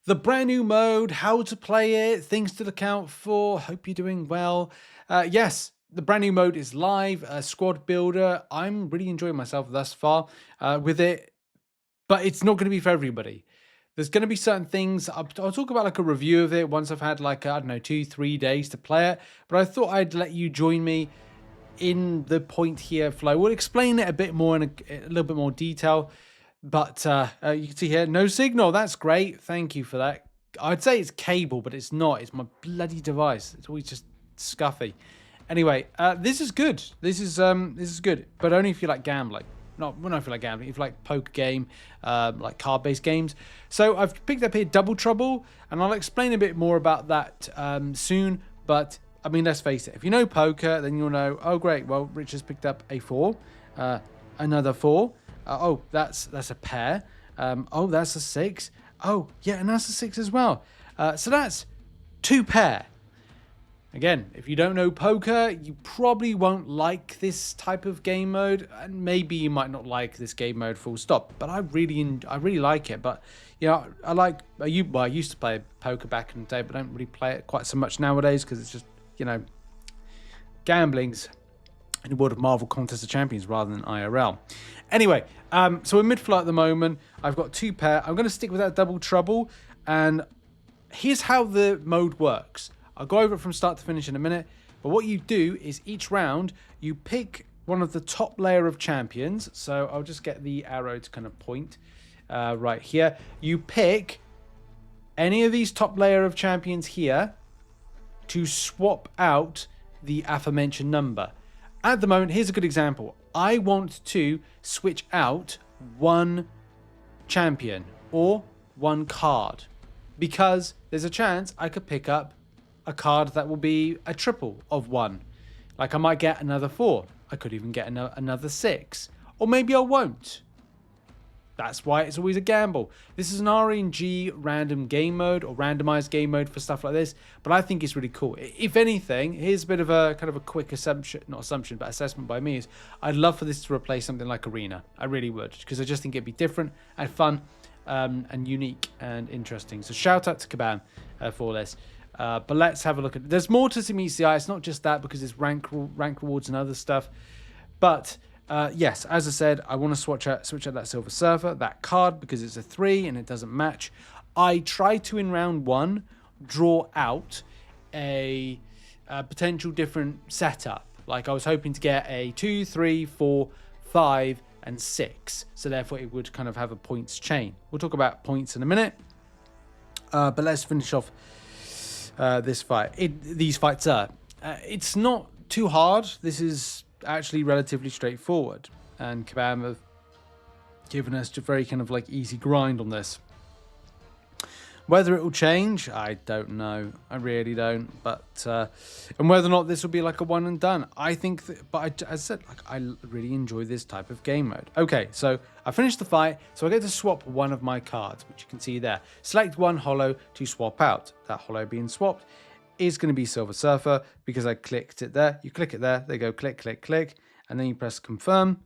The brand new mode, how to play it, things to look out for. Hope you're doing well. Yes, the brand new mode is live. Squad Builder. I'm really enjoying myself thus far with it, but it's not going to be for everybody. There's going to be certain things. I'll talk about like a review of it once I've had like, I don't know, 2-3 days to play it. But I thought I'd let you join me in the point here flow. We'll explain it a bit more in a little bit more detail. But you can see here, no signal. That's great. Thank you for that. I'd say it's cable, but it's not. It's my bloody device. It's always just scuffy. Anyway, this is good. This is good, but only if you like gambling. Not if you like gambling. If you like poker game, like card-based games. So I've picked up here Double Trouble, and I'll explain a bit more about that soon. But I mean, let's face it. If you know poker, then you'll know. Oh, great. Well, Rich has picked up a 4, another 4. Oh, that's a pair. Oh, that's a 6. Oh, yeah, and that's a 6 as well. So that's 2 pair. Again, if you don't know poker, you probably won't like this type of game mode, and maybe you might not like this game mode full stop. But I really like it. But you know, I used to play poker back in the day, but I don't really play it quite so much nowadays because it's just, you know, gambling's in the world of Marvel Contest of Champions rather than IRL. Anyway, so we're mid-flight at the moment. I've got 2 pair. I'm going to stick with that Double Trouble. And here's how the mode works. I'll go over it from start to finish in a minute. But what you do is each round, you pick one of the top layer of champions. So I'll just get the arrow to kind of point right here. You pick any of these top layer of champions here to swap out the aforementioned number. At the moment, here's a good example. I want to switch out 1 champion or 1 card because there's a chance I could pick up a card that will be a triple of 1. Like I might get another 4. I could even get another 6. Or maybe I won't. That's why it's always a gamble. This is an RNG random game mode or randomized game mode for stuff like this, but I think it's really cool. If anything, here's a bit of a kind of a quick assumption, not assumption, but assessment by me is I'd love for this to replace something like Arena. I really would, because I just think it'd be different and fun and unique and interesting. So shout out to Kabam for this. But let's have a look at it. There's more to some ECI. It's not just that because it's rank rewards and other stuff. But yes, as I said, I want to switch out that Silver Surfer, that card, because it's a 3 and it doesn't match. I tried to, in round 1, draw out a potential different setup. Like I was hoping to get a 2, 3, 4, 5, and 6. So therefore it would kind of have a points chain. We'll talk about points in a minute. But let's finish off this fight. These fights are. It's not too hard. This is actually relatively straightforward, and Kabam have given us a very kind of like easy grind on this. Whether it will change, I don't know. I really don't. But and whether or not this will be like a one and done, I think that, but as I said, like I really enjoy this type of game mode. Okay, so I finished the fight, so I get to swap one of my cards, which you can see there. Select 1 holo to swap out. That holo being swapped is going to be Silver Surfer because I clicked it there. You click it there, they go click, click, click, and then you press confirm,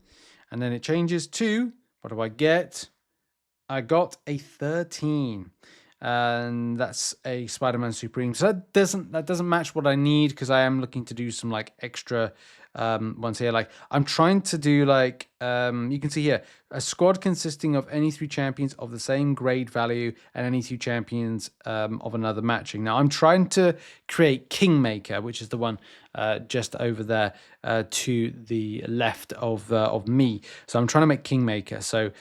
and then it changes to, what do I get? I got a 13. And that's a Spider-Man Supreme. So that doesn't match what I need because I am looking to do some like extra ones here. Like I'm trying to do like you can see here a squad consisting of any 3 champions of the same grade value and any 2 champions of another matching. Now I'm trying to create Kingmaker, which is the one just over there to the left of me. So I'm trying to make Kingmaker. So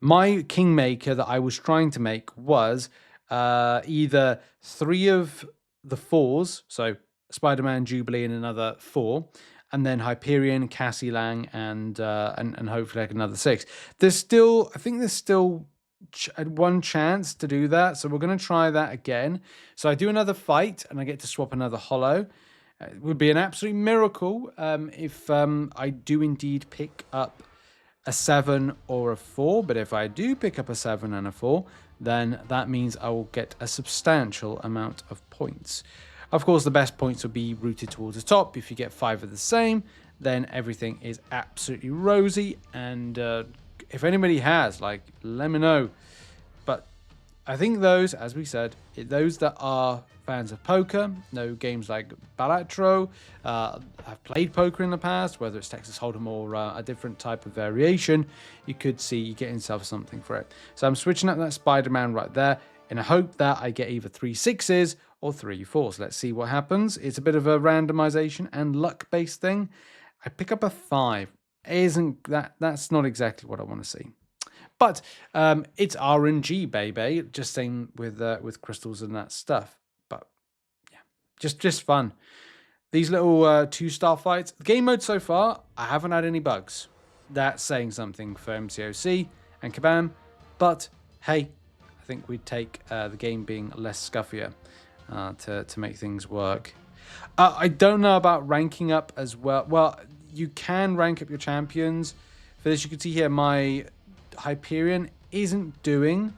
my Kingmaker that I was trying to make was either 3 of the 4s, so Spider-Man, Jubilee, and another 4, and then Hyperion, Cassie Lang, and hopefully like another 6. I think there's still one chance to do that, so we're going to try that again. So I do another fight, and I get to swap another holo. It would be an absolute miracle if I do indeed pick up a 7 or a 4, but if I do pick up a 7 and a 4, then that means I will get a substantial amount of points. Of course, the best points will be routed towards the top. If you get 5 of the same, then everything is absolutely rosy. And if anybody has, like, let me know. But I think those, as we said, those that are fans of poker, know games like Battlegrounds, have played poker in the past, whether it's Texas Hold'em or a different type of variation, you could see you get yourself something for it. So I'm switching up that Spider-Man right there in a hope that I get either 3 6s or 3 4s. Let's see what happens. It's a bit of a randomization and luck-based thing. I pick up a 5. That's not exactly what I want to see. But it's RNG, baby. Just same with crystals and that stuff. But yeah, just fun. These little 2-star fights. The game mode so far, I haven't had any bugs. That's saying something for MCOC and Kabam. But hey, I think we'd take the game being less scuffier to make things work. I don't know about ranking up as well. Well, you can rank up your champions. For this, you can see here my Hyperion isn't doing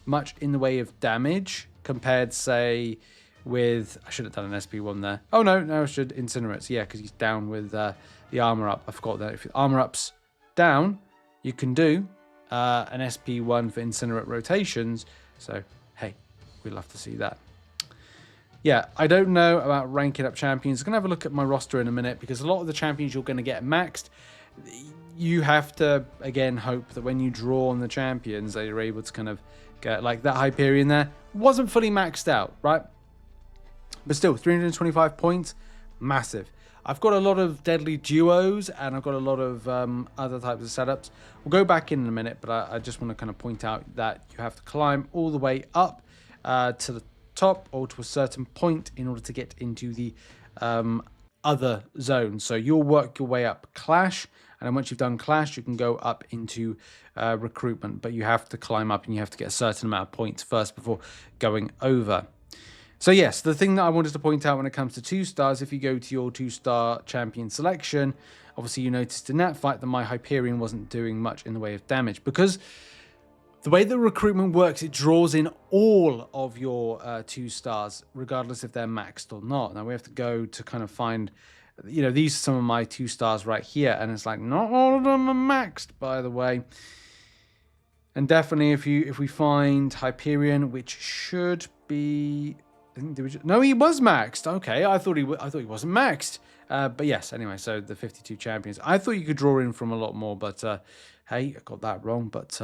much in the way of damage compared, say, with... I should have done an SP1 there. Oh, no, I should Incinerate. Yeah, because he's down with the armor up. I forgot that. If the armor up's down, you can do an SP1 for Incinerate rotations. So, hey, we'd love to see that. Yeah, I don't know about ranking up champions. I'm going to have a look at my roster in a minute because a lot of the champions you're going to get maxed. You have to, again, hope that when you draw on the champions that you're able to kind of get, like that Hyperion there, wasn't fully maxed out, right? But still, 325 points, massive. I've got a lot of deadly duos and I've got a lot of other types of setups. We'll go back in a minute, but I just want to kind of point out that you have to climb all the way up to the top or to a certain point in order to get into the other zones. So you'll work your way up Clash, and then once you've done Clash, you can go up into Recruitment, but you have to climb up and you have to get a certain amount of points first before going over. So yes, the thing that I wanted to point out when it comes to 2 stars, if you go to your 2-star champion selection, obviously you noticed in that fight that my Hyperion wasn't doing much in the way of damage, because the way that Recruitment works, it draws in all of your 2 stars, regardless if they're maxed or not. Now we have to go to kind of find, you know, these are some of my 2 stars right here, and it's like not all of them are maxed, by the way. And definitely, if we find Hyperion, which should be, no, he was maxed. Okay, I thought he wasn't maxed. But yes, anyway, so the 52 champions. I thought you could draw in from a lot more, but hey, I got that wrong. But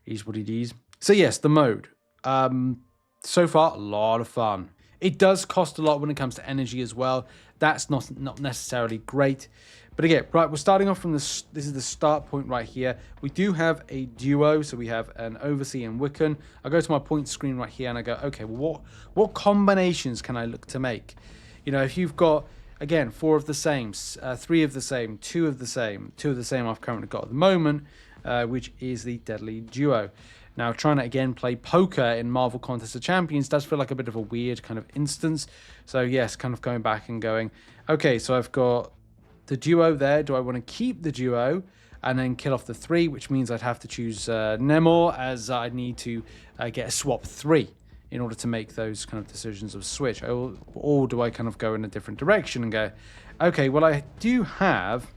is what it is. So yes, the mode. So far, a lot of fun. It does cost a lot when it comes to energy as well. That's not necessarily great. But again, right, we're starting off from this. This is the start point right here. We do have a duo, so we have an Overseer and Wiccan. I go to my point screen right here and I go, okay, well, what combinations can I look to make? You know, if you've got, again, 4 of the same, 3 of the same, 2 of the same, 2 of the same I've currently got at the moment, which is the Deadly Duo. Now, trying to, again, play poker in Marvel Contest of Champions does feel like a bit of a weird kind of instance. So, yes, kind of going back and going, okay, so I've got the duo there. Do I want to keep the duo and then kill off the 3, which means I'd have to choose Namor, as I need to get a swap 3 in order to make those kind of decisions of switch. Or do I kind of go in a different direction and go, okay, well, I do have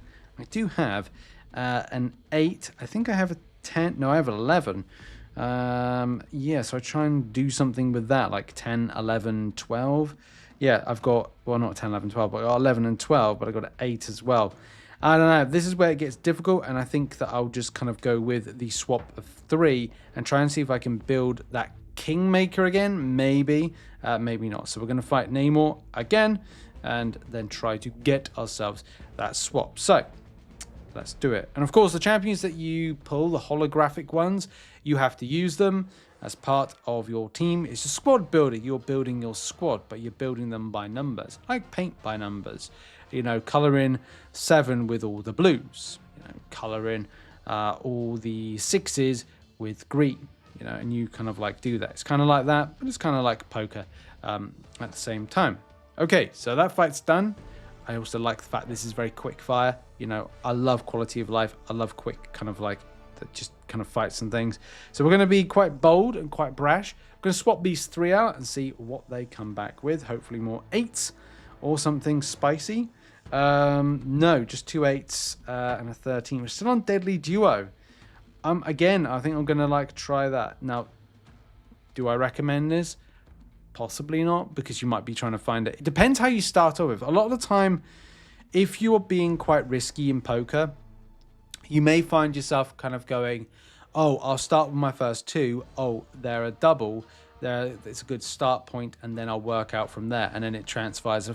an 8. I think I have a 10. No, I have an 11. Yeah, so I try and do something with that, like 10, 11, 12. Yeah, I've got, well, not 10, 11, 12, but I got 11 and 12, but I got an 8 as well. I don't know. This is where it gets difficult, and I think that I'll just kind of go with the swap of 3 and try and see if I can build that Kingmaker again. Maybe, maybe not. So we're going to fight Namor again, and then try to get ourselves that swap. So let's do it. And of course, the champions that you pull, the holographic ones, you have to use them as part of your team. It's a squad builder. You're building your squad, but you're building them by numbers, like paint by numbers. You know, color in 7 with all the blues. You know, color in all the 6s with green. You know, and you kind of like do that. It's kind of like that, but it's kind of like poker at the same time. Okay, so that fight's done. I also like the fact this is very quick fire. You know, I love quality of life. I love quick kind of like just kind of fights and things. So we're going to be quite bold and quite brash. I'm going to swap these 3 out and see what they come back with. Hopefully more 8s or something spicy. No, just 2 8s and a 13. We're still on Deadly Duo. Again, I think I'm going to like try that. Now, Do I recommend this? Possibly not, because you might be trying to find it. It depends how you start off with. A lot of the time, if you are being quite risky in poker, you may find yourself kind of going, oh, I'll start with my first 2. Oh, they're a double. It's a good start point, and then I'll work out from there. And then it transfers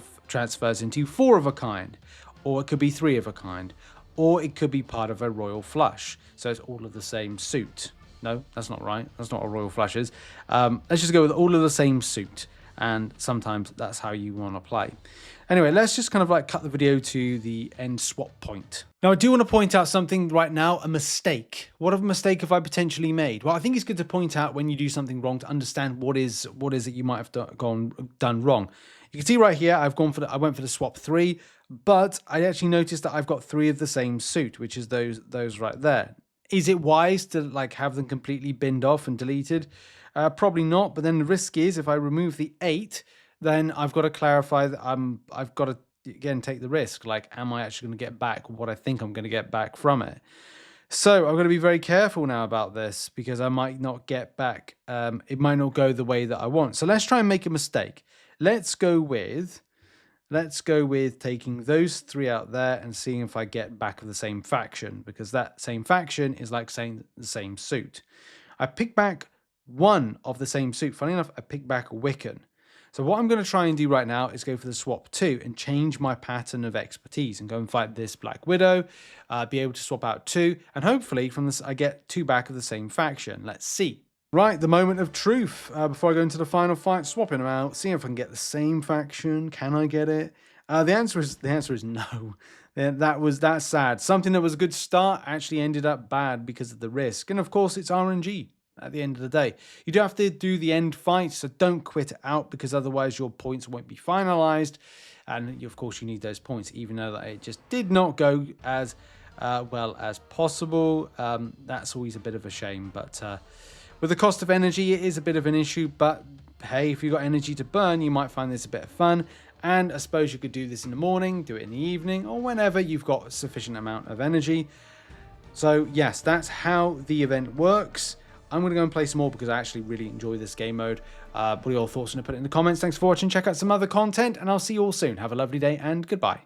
into 4 of a kind, or it could be 3 of a kind, or it could be part of a royal flush. So it's all of the same suit. No, that's not right. That's not what royal flush is. Let's just go with all of the same suit. And sometimes that's how you want to play. Anyway, let's just kind of like cut the video to the end swap point. Now, I do want to point out something right now, a mistake. What of a mistake have I potentially made? Well, I think it's good to point out when you do something wrong to understand what is it you might have done wrong. You can see right here, I went for the swap 3, but I actually noticed that I've got 3 of the same suit, which is those right there. Is it wise to like have them completely binned off and deleted? Probably not, but then the risk is if I remove the 8, then I've got to clarify that I've got to, again, take the risk. Like, am I actually going to get back what I think I'm going to get back from it? So I'm going to be very careful now about this, because I might not get back. It might not go the way that I want. So let's try and make a mistake. Let's go with taking those 3 out there and seeing if I get back of the same faction, because that same faction is like saying the same suit. I pick back 1 of the same suit. Funny enough, I picked back a Wiccan. So what I'm going to try and do right now is go for the swap 2 and change my pattern of expertise and go and fight this Black Widow, be able to swap out 2, and hopefully from this I get 2 back of the same faction. Let's see. Right, the moment of truth. Before I go into the final fight, swapping them out, seeing if I can get the same faction. Can I get it? The answer is no. That's sad. Something that was a good start actually ended up bad because of the risk, and of course it's RNG. At the end of the day, you do have to do the end fight, so don't quit it out, because otherwise your points won't be finalized, and of course you need those points, even though that it just did not go as well as possible. That's always a bit of a shame, but with the cost of energy, it is a bit of an issue. But hey, if you've got energy to burn, you might find this a bit of fun. And I suppose you could do this in the morning, do it in the evening, or whenever you've got a sufficient amount of energy. So yes, that's how the event works. I'm going to go and play some more because I actually really enjoy this game mode. What are your thoughts? And put it in the comments. Thanks for watching. Check out some other content, and I'll see you all soon. Have a lovely day, and goodbye.